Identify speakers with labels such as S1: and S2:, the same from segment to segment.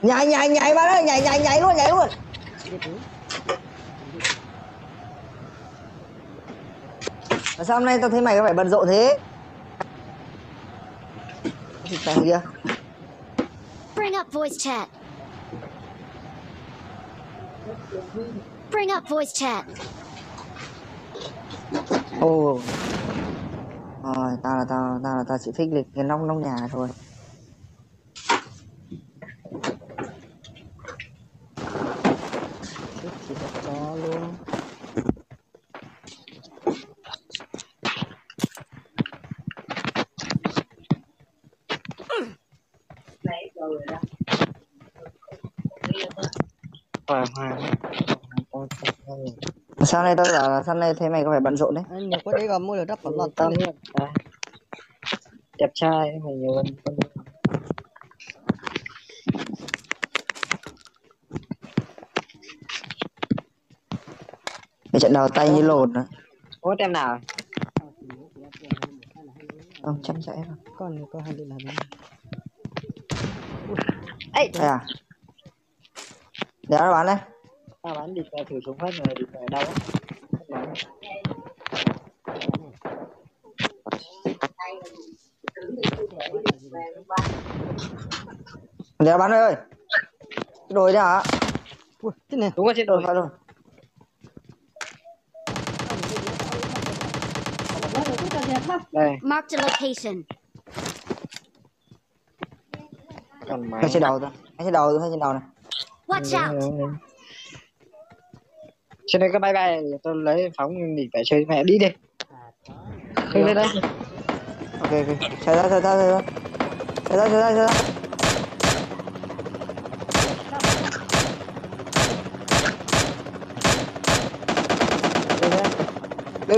S1: Nhảy vào đây, nhảy luôn. Mà sao hôm nay tao thấy mày có vẻ bận rộn thế? Cái thằng kia.
S2: Bring up voice chat. Bring up voice chat.
S1: Ồ. Rồi, tao chỉ thích lịch cái nóc nhà thôi. Chỉ có cho luôn. Sao nay thấy mày có vẻ bận rộn đấy?
S3: Anh nhiều quá đấy còn mua được đắp còn lọt
S4: tao biết đẹp trai mày nhiều hơn con.
S1: Cái trận đầu tay như lồn nữa.
S4: Có tem nào
S1: Không chăm sẽ rồi.
S3: con hai điện là
S4: ấy
S1: à để nó bán đây.
S4: tao bán địt thử súng phát rồi địt đâu á.
S1: Để nó bán ơi. Cái đồi đấy hả?
S3: ui thế này
S4: Đúng rồi trên đồi
S1: phải rồi.
S4: đây
S2: Marked a location.
S4: còn mày
S1: Cái trên đầu thôi. Cái trên đầu này.
S2: Watch out.
S4: trên đây có bay tôi lấy phóng nghỉ phải chơi mẹ đi đi lên đây.
S1: Ok. Chạy ra.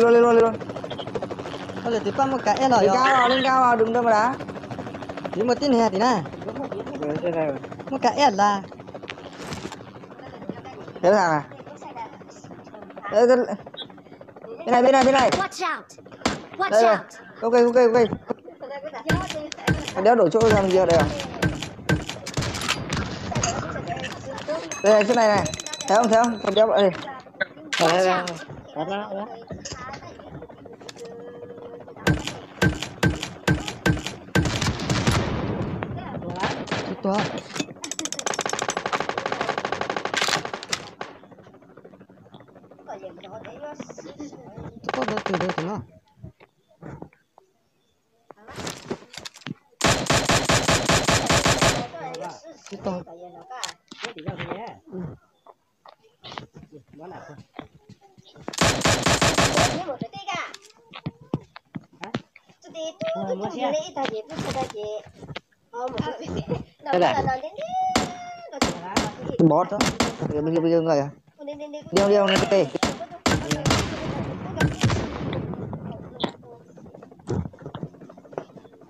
S1: Lên luôn.
S3: bây giờ tí qua một cái rồi
S1: Lên cao vào, đừng đâu mà đá.
S3: tí một tin hè tí nè
S4: Trên đây rồi.
S3: một cái là
S1: Thế thằng à? Bên này.
S2: Watch out. Watch
S1: Đây rồi.
S2: out.
S1: Ok. Đéo đổ chỗ ra kia đây à? Đây chỗ này. Thấy không? Còn đéo vậy đi.
S4: Đây. Đó.
S3: to có đâu từ đâu thì nó cái to
S4: Đây này.
S1: Bot đó. Bây giờ người à? Đi lên đây.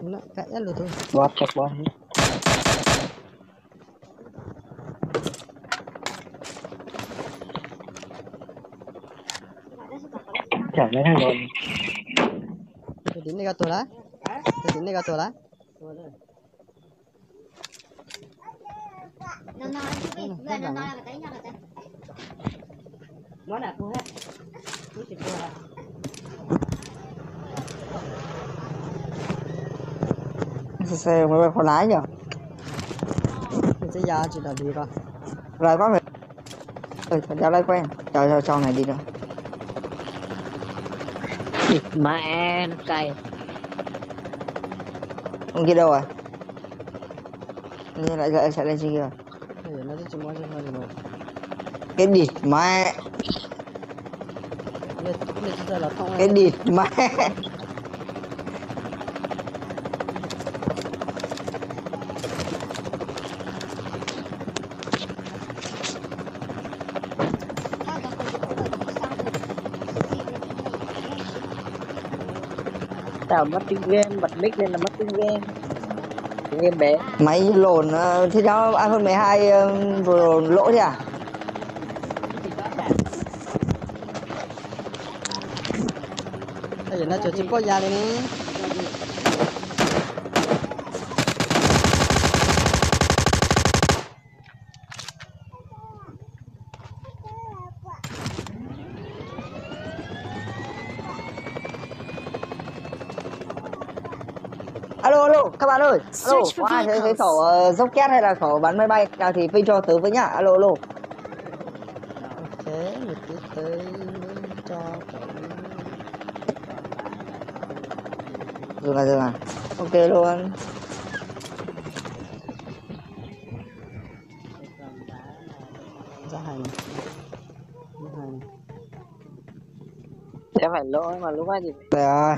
S3: nó cái rồi thôi
S4: Bot chặt bot. Chẳng mấy thằng rồi.
S3: tôi đến đây gato lá
S2: Nó nói đi, người nó nói là cái nhau là
S3: nó là cô hết
S1: Xe máy bay khó lái nhỉ?
S3: mình sẽ ra chỉ là đi rồi
S1: Lại quá mệt. Thật ra lại quen. Chờ sau này đi nữa.
S4: Mẹ nó cay.
S1: Ông kia đâu rồi? Nhưng lại chạy lên trên kia.
S3: nó chỉ mua cho thôi
S1: Cái địt mẹ. Cái địt mẹ.
S4: Tao mất tiếng game, bật mic lên là mất tiếng game. Tiếng game bé.
S1: Máy lồn thế đó iPhone 12 vừa lỗ thế à?
S3: bây giờ nó cho chỉ có ra đây nè
S1: Alo, các bạn ơi. Alo,
S2: Search for
S1: có ai thấy
S2: vehicles.
S1: khẩu rocket hay là khẩu bắn máy bay nào thì ping cho tớ với nhá. Alo.
S3: Ok, một tí tới cho cậu.
S1: Dừng à. Ok luôn.
S3: Ra hành.
S4: Sẽ phải lỗi mà lúc ấy thì
S1: Trời ơi.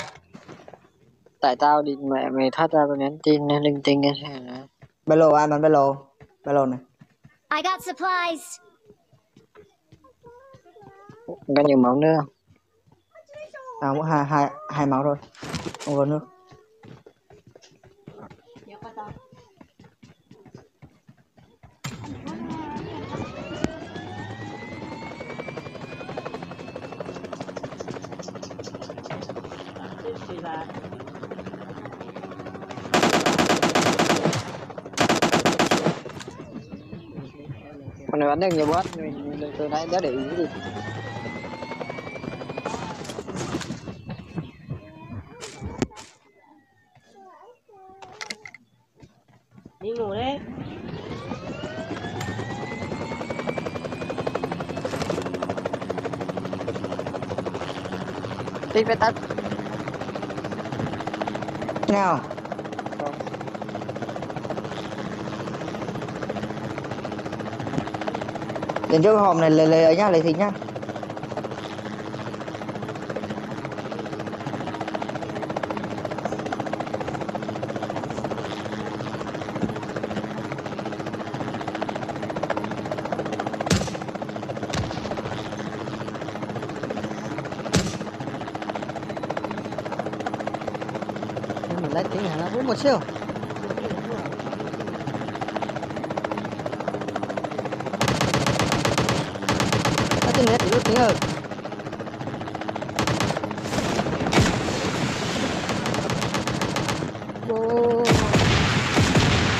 S4: tại tao đi mẹ mày thoát ra tao nhắn tin linh tinh cái
S1: Ba lô ai bắn ba lô này.
S2: I got supplies.
S4: có nhiều máu nữa.
S1: Tao mỗi hai máu thôi. Không có nước.
S4: Con này bắn được nhiều boss mình từ nãy đã để ý gì.
S3: Đi ngủ đấy.
S4: Tích với tắt.
S1: Nào. Đến trước hòm này lấy ấy nhá, lấy thịt nhá.
S3: Mình lấy tiếng là nó một siêu. Cái này thì lúc tiếng rồi.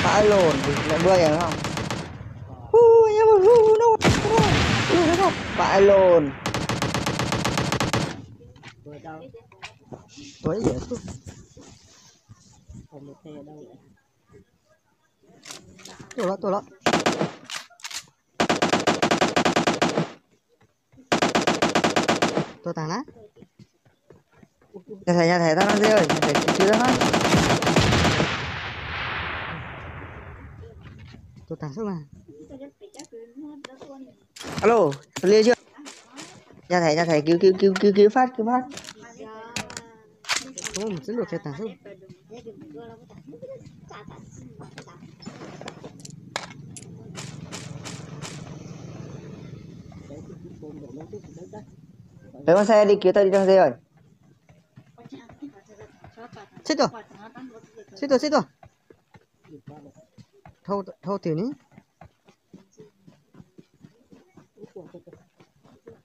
S1: Vãi lồn thì lại bơi rồi không? Vãi lồn.
S3: Tối dễ chút. Không được thế đâu vậy. Tôi đó. Tôi tàn á.
S1: Nhà thầy tao đang rơi, nhà thầy chưa hết.
S3: Tôi tàn xuống mà.
S1: Alo, clear chưa? Nhà thầy cứu phát.
S3: Không, mình sẽ được tàn xuống.
S1: Lấy con xe đi cứu tao đi trong dây rồi.
S3: Chết rồi. Thâu tiền ý.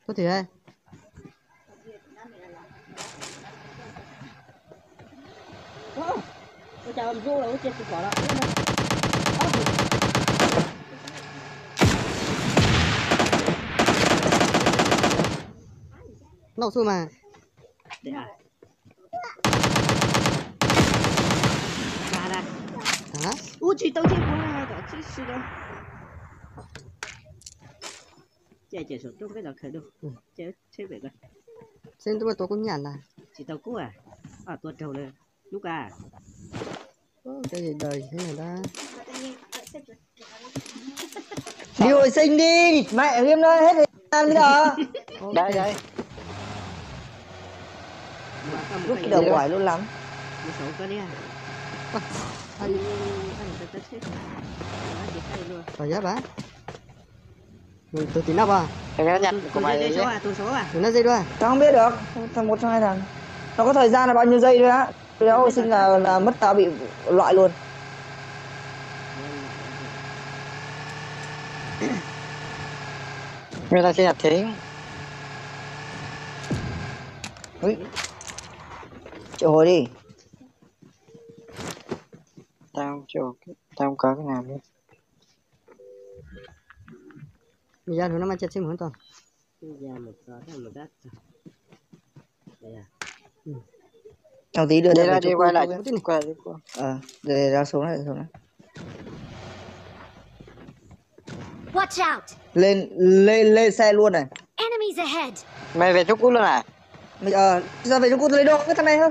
S3: Thâu tiền đây. Tôi chào em du là chết quả đó. Nậu xui mà. Hả? Ủa chị tao chết quá, tao chết xí đâu. Chạy xuống trong cái đó khởi đâu. Chết vậy coi. Xin tôi cũng nhàn à. Chị tao cũ à? À tôi trâu lên. Lúc à. Cái gì đời thế này ta?
S1: Đi hồi sinh đi, mẹ game nó hết thời bây giờ.
S4: Đây.
S1: Lúc cái đầu quải luôn lắm.
S3: Đi xấu cơ đi à. Anh ta chết. Tao giá bá. Tôi tính đâu à?
S4: Cái nhặt của mày đấy.
S3: Tôi số à? Nó dây đâu à?
S1: Tao không biết được, thằng một trong hai thằng. Nó có thời gian là bao nhiêu giây thôi á. Nếu hồi sinh là mất tao bị loại luôn.
S4: Người ta sẽ nhặt thế.
S1: Triệu hồi đi.
S4: Tao không có cái nào nữa.
S3: Bây giờ nó mà chết xem hồn toàn. Bây giờ một đất. Đây à.
S1: Thằng tí đưa
S4: Đi
S1: tao
S4: ra
S1: về
S4: đi
S1: chỗ
S4: quay
S1: cũ
S4: lại
S1: cũ
S4: chỗ quay lại chỗ.
S1: để ra xuống này xuống này.
S2: Watch out!
S1: Lên xe luôn này.
S2: Enemies ahead!
S4: Mày về chỗ cũ luôn à?
S1: Bây giờ ra về chỗ cũ lấy đồ cái thằng này thôi.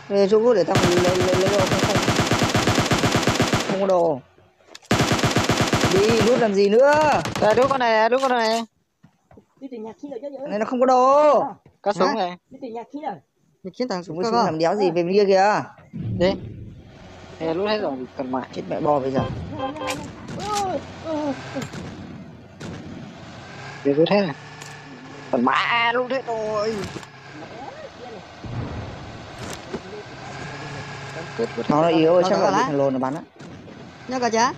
S1: Về chỗ cũ để tao lấy đồ không có đồ. Đi nút làm gì nữa?
S4: Đây đứa con này, đứa con này.
S3: Đi từ nhà khi rồi chứ.
S1: Này nó không có đồ.
S4: Có súng này.
S3: Đi từ nhà khi rồi.
S1: Mày khiến thằng súng làm đéo gì về bên kia kìa.
S4: Đi. Thế lúc hết rồi cần mãi.
S1: Chết mẹ bò bây giờ.
S4: Về lúc hết này. Cần mãi lúc hết rồi.
S1: Nó yếu chắc là bị thằng lồn nó bắn á.
S3: Nhớ cả chả?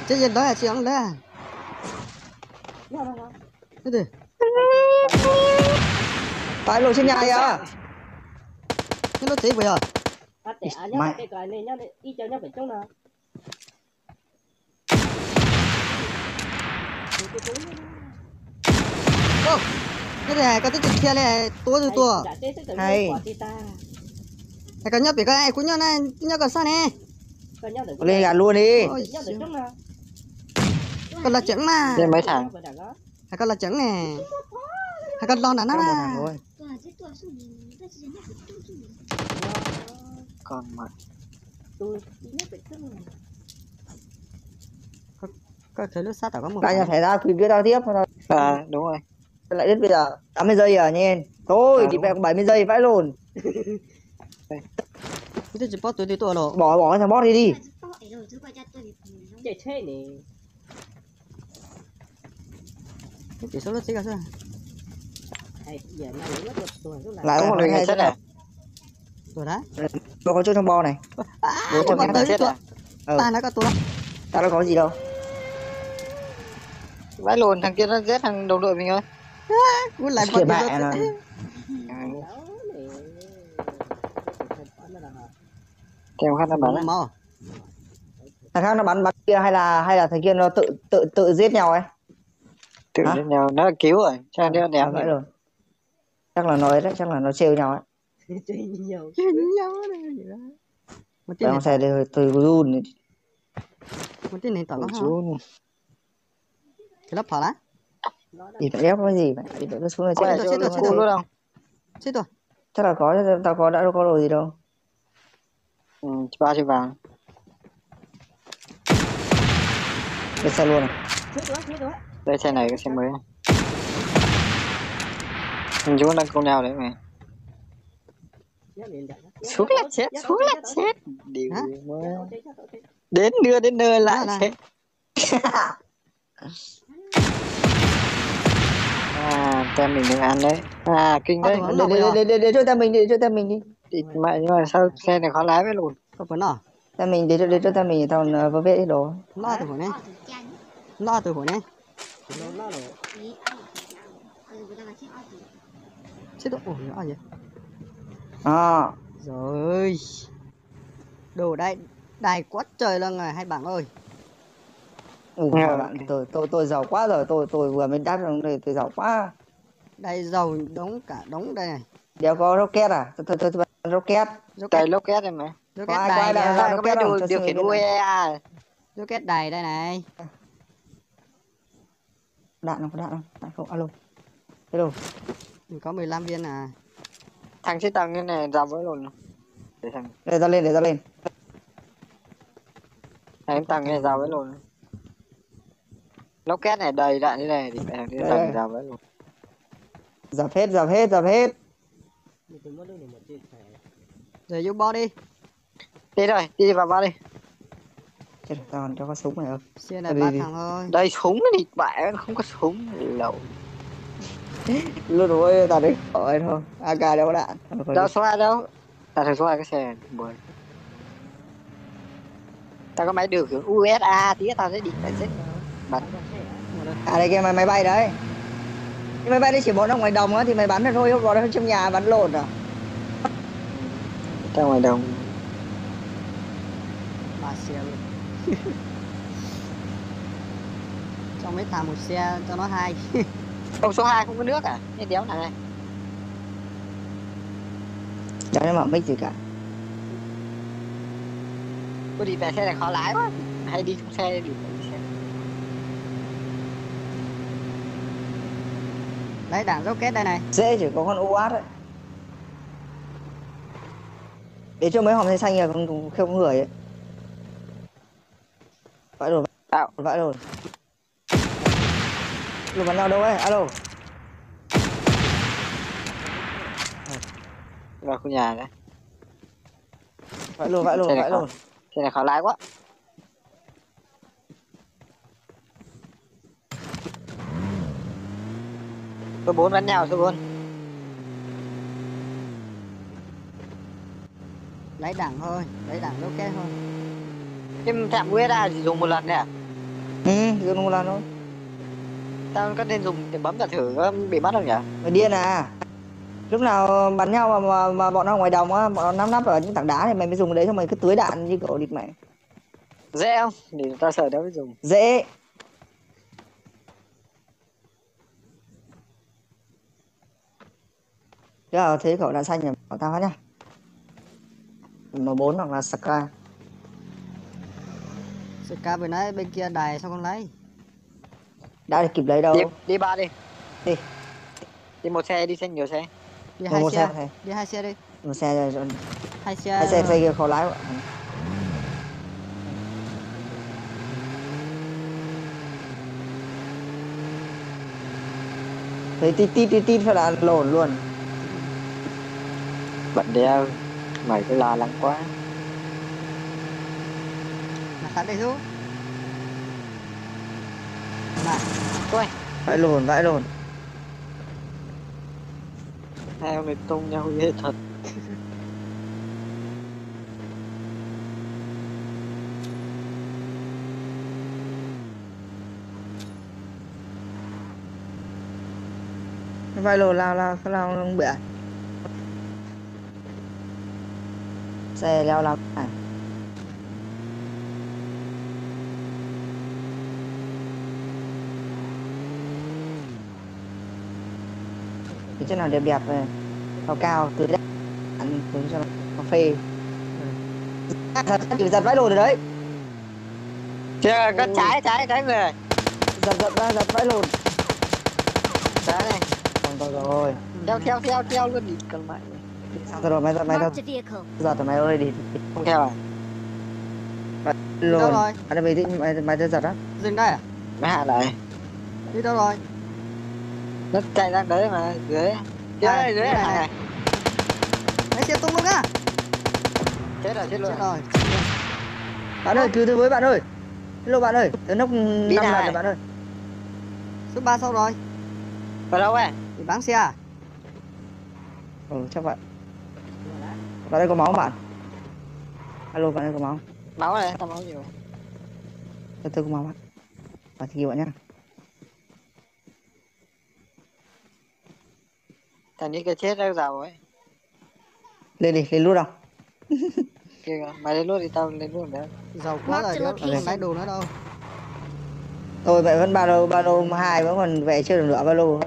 S3: Chết gì đó là chị ông đó. Cái gì?
S1: Phải lồn trên nhà kìa.
S3: Cái nó chết bây giờ.
S1: Mày.
S3: Ô, cái này có tích kia này tua.
S1: Hay.
S3: Này có nhấp bị cái này cũng nhớ này, nhớ còn sao nè.
S1: Lên gạt luôn đi.
S3: Còn là trứng mà.
S4: Đây mấy thằng.
S3: Hay còn là trứng nè. Hay còn lon đã nó
S1: Thằng
S3: nè.
S1: thôi.
S4: Còn mãi.
S3: Có thấy lúc sát tao có một.
S1: Lại nhà phải ra kịp với tao tiếp.
S4: Đúng rồi.
S1: Lại đến bây giờ 80 giây à nhìn. Thôi thì mẹ 70 giây vãi lồn.
S3: Cái chỉ bot tôi rồi.
S1: Bỏ cái thằng boss đi đi.
S3: Chạy thế nè. Cái chỉ số nó chết rồi.
S1: Lại
S4: Có một người
S1: hay
S4: chết này.
S3: Rồi đó.
S1: Nó có chỗ trong bo này.
S3: Bố cho
S4: người chết à?
S3: Ta nó có tua.
S1: Tao đâu có gì đâu.
S4: Vãi lồn thằng kia nó giết thằng đồng đội mình ơi.
S3: Muốn lại
S1: Kìa mẹ nó.
S4: Kèm khăn nó bắn á.
S3: Mò.
S1: Thằng khác nó bắn kia hay là thằng kia nó tự giết nhau ấy.
S4: Tự giết nhau, nó cứu rồi. Chắc nó đéo
S1: vậy rồi. Chắc là nó ấy đấy, chắc là nó trêu nhau ấy.
S3: Chơi nhau này. Một
S1: Cái xe đi từ run.
S3: Một tin này tỏ nó
S4: chú.
S3: Cái lớp phở lá.
S1: Thì phải ép cái gì vậy? Thì phải xuống là
S4: Chết rồi, chết rồi.
S3: Chết rồi.
S1: Chắc là có, tao có đã đâu có đồ gì đâu.
S4: Ba cho vào.
S1: Cái xe luôn này.
S4: Đây xe này cái xe mới. Mình chú đang cùng nhau đấy mày. Xuống là chết. Điều mới. Đến nơi lại chết. Tem mình được ăn đấy. Kinh đấy.
S1: Để cho tem mình đi,
S4: Mẹ nhưng mà sao xe này khó lái với luôn.
S3: Có phần nào?
S1: Tem mình để cho tem mình tao vơ vét hết đồ.
S3: Lo từ hồi này. Lo từ hồi này. Chết rồi, ôi nó gì? Rồi. Đồ đây, đài quá trời là người hai bạn ơi.
S1: Bạn tôi giàu quá rồi, tôi vừa mới đáp trong đây tôi giàu quá.
S3: Đây giàu đống cả đống đây này.
S1: Đéo có rocket à? Tôi rocket.
S4: Đây rocket này mày.
S3: Rocket
S1: đài
S4: ra có biết điều khiển UEA.
S3: Rocket đài đây này.
S1: Đạn không? Đạn không? Alo. Hello.
S3: Mình có 15 viên à.
S4: Thằng trên tầng như này dòng với luôn.
S1: Để ra lên.
S4: Thằng tầng này dòng với luôn. Rocket này đầy đạn như này thì phải thằng trên tầng dòng với luôn.
S1: Dập hết.
S3: Rồi vô bo đi.
S4: Đi rồi, đi vào bo đi.
S1: Chết rồi, tao cho có súng này không?
S3: Xe này 3 thằng thôi.
S4: Đây súng thì bạn không có súng lậu.
S1: Luôn rồi, tao đấy khỏi thôi. AK đâu có đạn.
S4: Đâu số 2 đâu. Tao thử số 2 cái xe buồn. Tao có máy điều khiển USA tí tao sẽ đi phải xích bắn.
S1: Đây kia máy bay đấy. Nhưng máy bay đấy chỉ bọn ở ngoài đồng á thì mày bắn được thôi, bọn nó trong nhà bắn lộn à.
S4: Ra ngoài đồng.
S3: 3 xe luôn. Trong mấy thằng một xe cho nó 2.
S4: Không, số 2 không có nước à? Cái đéo này.
S1: Chẳng em mở mic gì cả.
S4: Tôi đi về xe này khó lái quá. Hay đi trong xe đi.
S3: Đấy đạn rocket đây này.
S1: Dễ chỉ có con UAS đấy. Để cho mấy hòm xanh xanh kìa, không có người ấy. Vãi rồi. Vãi rồi. Lùm bắn nhau đâu ấy? Alo.
S4: Vào khu nhà đấy.
S1: Vãi luôn.
S4: Xe này khó lái quá. Số 4 bắn nhau, số 4.
S3: Lấy đạn thôi, lấy đạn rocket thôi.
S4: Nhưng thảm USA chỉ dùng một lần nè.
S1: Dùng một lần thôi.
S4: Tao có nên dùng để bấm cả thử có bị bắt không nhỉ?
S1: Mày điên à? Lúc nào bắn nhau mà bọn nó ngoài đồng á, bọn nó nắp ở những tảng đá thì mày mới dùng cái đấy, xong mày cứ tưới đạn như kiểu địch mày.
S4: Dễ không? Để tao sợ đâu mới dùng.
S1: Dễ. Thế thế cậu đạn xanh nhỉ? Bảo tao nhá. M4 hoặc là Saka.
S3: Saka vừa nãy bên kia đài sao con lấy?
S1: Đã để kịp lấy đâu.
S4: Đi 3 đi.
S1: Đi.
S4: Đi một xe, đi xe nhiều xe.
S3: Đi 2 xe.
S1: Này.
S3: Đi 2 xe đi.
S1: Một xe rồi.
S3: 2 xe.
S1: 2 xe kia khó lái. Thấy tít phải là lồn luôn.
S4: Bận đeo. Mày cứ lo lắng quá.
S3: Mà sẵn đây xuống. Này.
S4: Ui.
S1: Vãi lồn.
S4: Hai ông này tung nhau ghê thật.
S1: Vãi lồn lao không bể. Xe leo lắm à. Cái chỗ nào đẹp này, cao từ đấy ăn xuống cho nó cà phê. Giật vãi lồn rồi đấy.
S4: Chưa, có trái người này.
S1: Giật vãi lồn.
S4: Trái này.
S1: Còn rồi.
S4: Theo luôn đi cần mày.
S1: Sao rồi mày
S2: Marked a vehicle.
S1: giật rồi mày ơi đi.
S4: Không theo à?
S3: Đâu rồi?
S1: Anh mày thích mày giật á.
S3: Dừng đây à?
S4: Nó hạ lại.
S3: Đi đâu rồi?
S4: Nó chạy ra đấy mà, dưới này.
S3: Lấy xe tung luôn á.
S4: Chết luôn.
S3: Chết rồi.
S1: Bạn ơi, cứu tôi với bạn ơi. Hello bạn ơi, tớ nốc 5 lần
S4: này.
S1: rồi bạn ơi.
S3: Số 3 sao rồi?
S4: Vào đâu à?
S3: Bị bán xe à?
S1: Chắc vậy. Bạn đây có máu không bạn? Alo, bạn đây có máu.
S4: Máu này, tao máu nhiều.
S1: Tôi có máu bạn. Bạn thì bạn nhá.
S4: Thằngนี้cái chết ra giàu ấy.
S1: Lên lút đâu.
S4: Kìa, mày lên lút thì tao lên lút nữa.
S3: Giàu quá rồi, đéo không lấy đồ nữa đâu.
S1: Tôi vậy vẫn ba lô 2 vẫn còn về chưa được nữa ba lô.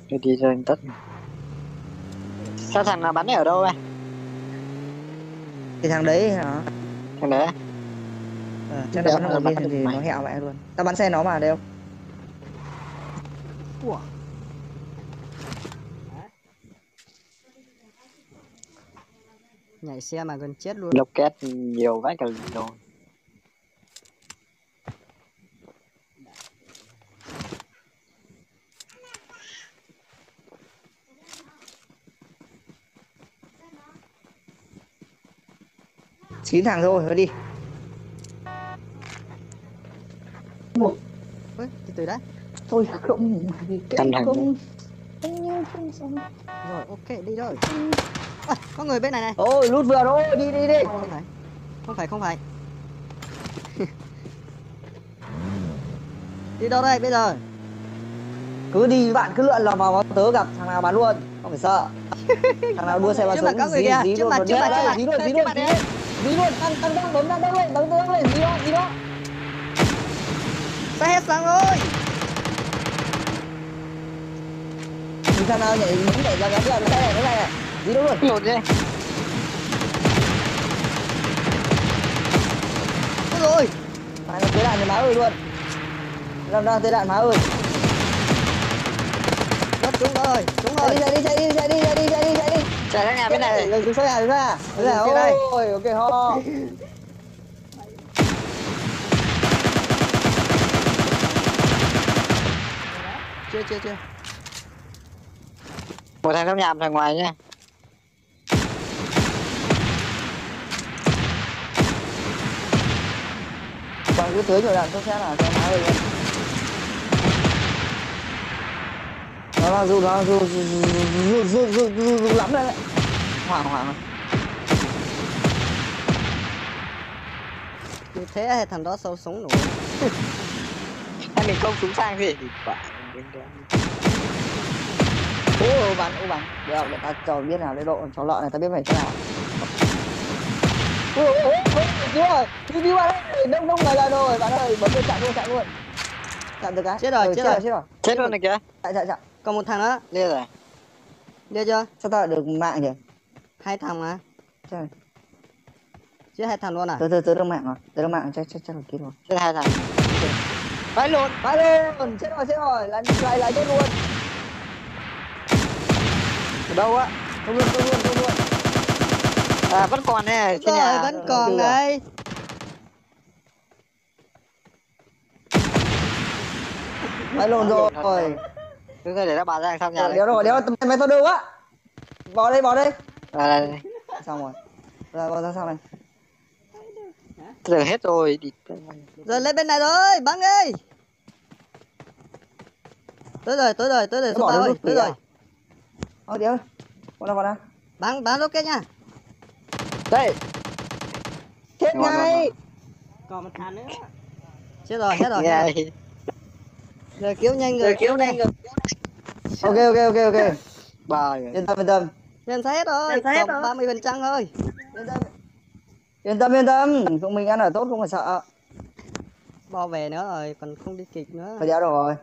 S4: Tôi đi rồi tất. Sao thằng nào bắn này ở đâu vậy?
S1: Thì thằng đấy hả?
S4: Thằng đấy.
S1: Chắc là bắn ở bên thì nó hẹo vậy luôn. Tao bắn xe nó mà đều.
S3: Ủa. Nhảy xe mà gần chết luôn.
S4: Lộc két nhiều vãi cả đồ.
S1: Chín thằng thôi đi.
S3: Ui, từ đấy.
S1: Thôi không. Không.
S3: Rồi, ok, đi rồi. À, có người bên này này.
S1: Ôi, lút vừa thôi, đi.
S3: Không phải. Đi đâu đây bây giờ?
S1: Cứ đi bạn cứ lượn lò vào tớ gặp thằng nào bắn luôn, không phải sợ. Thằng nào đua xe vào
S3: Trước mặt có người kìa, trước mặt.
S1: dí luôn. Đi luôn, tăng bấm tăng lên, gì đó.
S3: Sao hết xăng rồi.
S1: Mình sao nào nhảy muốn nhảy ra cái này. Gì đâu luôn.
S4: Lột đi.
S3: Ôi rồi.
S1: Phải là tới đạn thì má ơi luôn. Ra tới đạn má ơi.
S3: Nó trúng rồi.
S1: Chạy đi.
S4: Chạy ra nhà bên này.
S1: Đừng xuống ra. Ôi, ok ho.
S3: Chưa.
S4: Một thằng trong nhà, một thằng ngoài nha.
S1: Còn cứ tưới nhiều đạn tôi sẽ là cái má ơi luôn. Nó là dù lắm đấy. Hoảng.
S3: Như thế hay thằng đó sâu súng nổi.
S4: Hay mình không súng sang gì thì quả.
S1: Ô bắn. Được, để ta cho biết nào lấy độ chó lợn này ta biết phải thế nào. Ôi, cứu vào đây. Đông là rồi, bạn ơi, bấm chặn luôn. Chặn được cái.
S3: Chết rồi.
S4: Chết luôn này kìa.
S1: Chạy.
S3: Còn một thằng nữa.
S4: Lia rồi.
S3: Lia chưa?
S1: Sao ta lại được mạng nhỉ?
S3: 2 thằng mà.
S1: Trời.
S3: Chết 2 thằng luôn à?
S1: Tớ đông mạng rồi. Tớ đông mạng chắc là kia rồi.
S4: Chết 2 thằng. Vãi luôn.
S1: Chết rồi. Lại chết luôn.
S4: Ở đâu á?
S1: Không luôn.
S4: À vẫn còn nè, trên nhà.
S3: Vẫn còn đấy.
S1: Lại lộn rồi.
S4: Cứ để nó bà ra sau nhà đấy.
S1: Đéo mày tao đâu á. Vào đây.
S4: Đây.
S1: Xong rồi. Vào ra sau này.
S4: Giờ hết rồi.
S3: Rồi lên bên này rồi, bắn đi. Tới rồi số 3 ơi, tới rồi.
S1: Đéo. Còn đâu.
S3: Bắn rocket nha.
S4: Đây.
S1: Chết ngay.
S3: Còn một thằng nữa. Chết rồi, hết rồi. Rồi cứu nhanh rồi.
S1: Ok.
S4: Bà
S1: Yên tâm.
S3: Lên hết rồi, còn 30% thôi.
S1: Yên tâm. Tụi mình ăn ở tốt không phải sợ.
S3: Bo về nữa rồi, còn không đi kịp nữa.
S1: Phải đéo được rồi.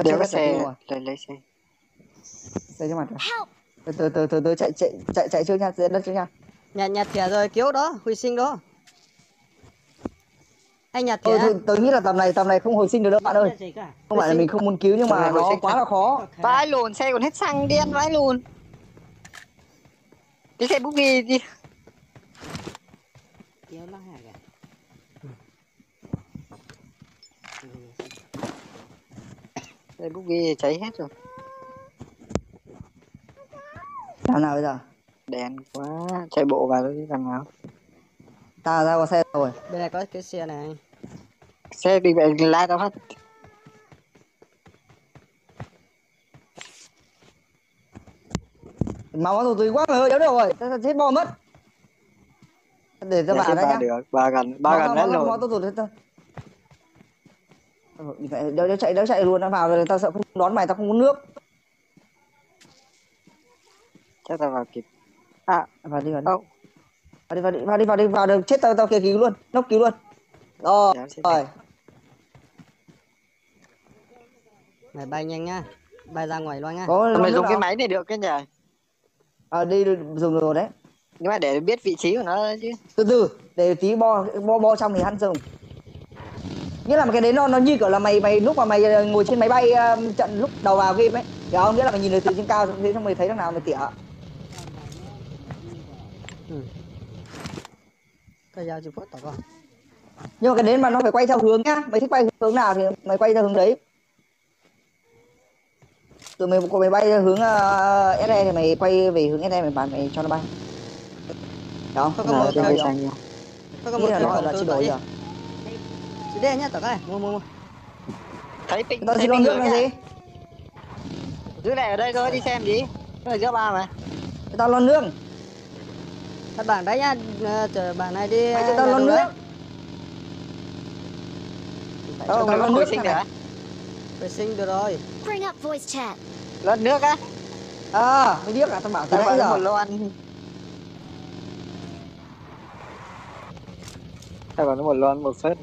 S4: đéo cái xe. Lấy xe.
S1: Xe trước mặt rồi. Từ chạy trước nha, dưới đất trước nha.
S3: Nhà thẻ rồi cứu đó, huy sinh đó. Anh nhà thẻ.
S1: Tôi nghĩ là tầm này không hồi sinh được đâu bạn ơi. Không phải là mình không muốn cứu nhưng mà nó quá là khó.
S4: Vãi lùn, xe còn hết xăng điên vãi lùn. Cái xe buggy đi. Xe buggy cháy hết rồi.
S1: Làm nào bây giờ?
S4: Đèn quá, chạy bộ vào đi làm nào.
S1: Ta ra qua xe rồi.
S3: Bên này có cái xe này.
S4: Xe bị vậy lai tao hết.
S1: Máu tụi tôi quá mày ơi, đéo được rồi, ta chết bom mất. Để cho bà đấy nhá.
S4: Được, bà gần hết rồi.
S1: Máu tụt hết thôi. Đéo chạy luôn, nó vào rồi tao sợ không đón mày, tao không uống nước.
S4: Chắc tao vào kịp. À,
S1: vào đi.
S4: Oh.
S1: Vào được chết tao kia cứu luôn, nốc cứu luôn. Rồi.
S3: Mày bay nhanh nhá. Bay ra ngoài loan nha.
S4: Mày dùng cái máy này được cái nhỉ?
S1: Đi dùng được rồi đấy.
S4: Nhưng mà để biết vị trí của nó chứ.
S1: Từ để tí bo trong thì hắn dùng. Nghĩa là cái đấy nó như kiểu là mày lúc mà mày ngồi trên máy bay trận lúc đầu vào game ấy. Hiểu không? Nghĩa là mày nhìn được từ trên cao xong mày thấy thằng nào mày tỉa.
S3: Cái dao chụp phốt tao con.
S1: Nhưng mà cái đấy mà nó phải quay theo hướng nhá. Mày thích quay hướng nào thì mày quay theo hướng đấy. Từ mày bay hướng SE thì mày quay về hướng SE mày cho nó bay. Đó,
S3: có một
S1: cái
S3: có một
S1: nó là chỉ đổi rồi.
S3: Chị đen nhá tao cái. Mua.
S4: Thấy ping.
S1: Tao chỉ lo nước là gì?
S4: Dưới này ở đây thôi, đi xem gì? Cái này giữa ba mà.
S1: Tao lo nước.
S3: Các bạn đấy nhá, chờ bạn này đi.
S1: Mày cho tao lo nước.
S4: Mày lo nước sinh hả?
S3: Vệ sinh được rồi.
S2: Bring up voice chat.
S4: Lót nước á?
S1: Mới biết là tao bảo tao nãy giờ.
S4: Một lon. Hay còn nó một lon một phết.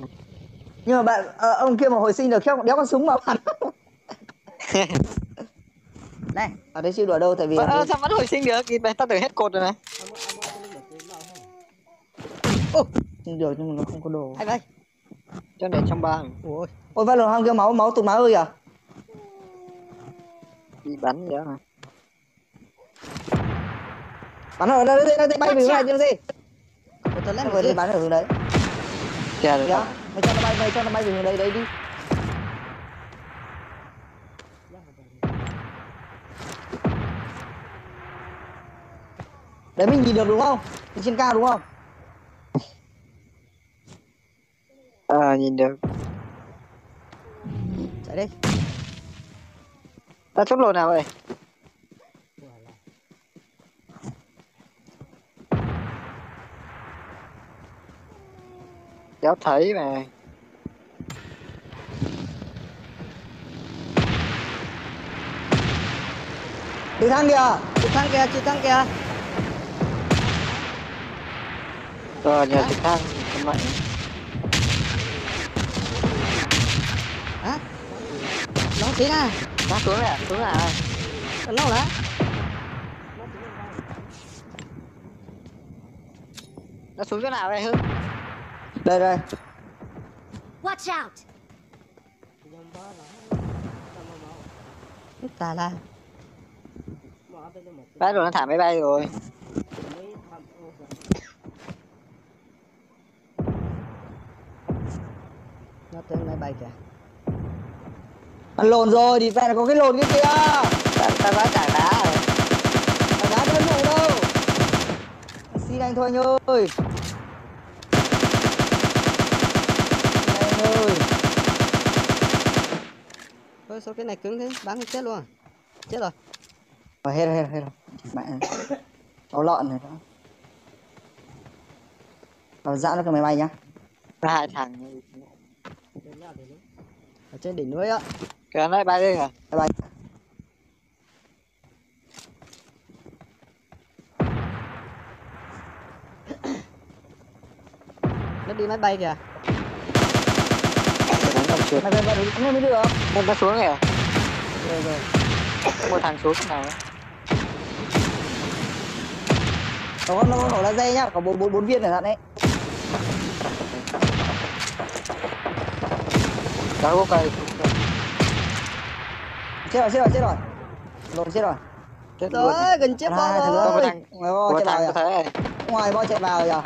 S1: Nhưng mà bạn ông kia mà hồi sinh được không đéo có súng mà bắn. Này ở đây siêu đùa đâu tại vì
S4: Sao vẫn hồi sinh được? Thì tao tưởng hết cột rồi này.
S1: sinh được nhưng mà nó không có đồ.
S3: Ai vậy?
S4: Cho để trong ba.
S3: Ôi,
S1: Ôi vài lần không kia máu tụt máu ơi à.
S4: Đi bắn vậy mà.
S1: Bắn ở đây bay về hướng này chứ gì.
S3: tôi lấy
S1: Không
S3: một
S1: phải
S3: cái.
S1: bắn ở hướng đấy.
S4: Kìa được.
S1: Dạ, mày cho nó bay về hướng đấy đi. Đấy mình nhìn được đúng không? Nhìn trên cao đúng không?
S4: Nhìn được.
S3: Chạy đi.
S4: Ta chốt lồn nào vậy? Kéo thấy mà.
S1: Từ thang kìa.
S3: Trực thăng kìa.
S4: Rồi nhờ trực thăng. Mạnh.
S3: Hả? Nó tí nè.
S4: Nó xuống rồi, xuống rồi.
S3: Nó là.
S4: Nó xuống chỗ nào đây Hưng?
S1: Đây.
S2: Watch out!
S3: Ta là.
S4: Bác rồi nó thả máy bay rồi.
S3: Nó tên máy bay kìa.
S1: Ăn lồn rồi, đi về là có cái lồn kia kìa.
S4: Ta đã trả đá rồi.
S1: Đá đơn vụ đâu. Xin anh thôi anh ơi. Anh ơi.
S3: Thôi số cái này cứng thế, bắn chết luôn. Chết rồi.
S1: Hết rồi. Mẹ. Cháu lợn này đó. Vào dã nó cái máy bay nhá.
S4: Hai thằng.
S3: Ở trên đỉnh núi á.
S4: Kìa nó bay lên à?
S1: Máy bay.
S3: Nó đi máy bay kìa.
S1: Máy bay vào đúng mới được.
S4: Nó xuống kìa.
S1: Rồi.
S4: Một thằng xuống thế nào ấy.
S1: Nó có nổ laser nhá, có bốn viên ở đoạn đấy.
S4: Đó có cây.
S1: Chết rồi. Lồn chết rồi.
S4: Chết luôn.
S3: Rồi, gần chết
S1: Hai thằng
S3: bom
S1: nữa.
S3: rồi.
S1: Ngoài bo chạy vào
S4: thế.
S1: Ngoài bo chạy vào rồi.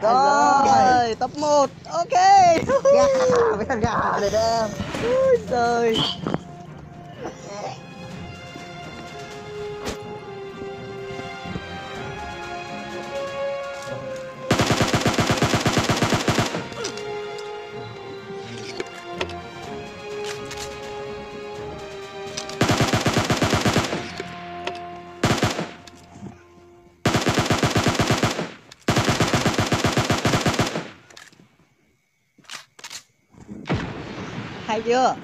S3: Rồi, top 1. Ok.
S1: Gà, với thằng gà này đây.
S3: Ôi giời. Hay chưa?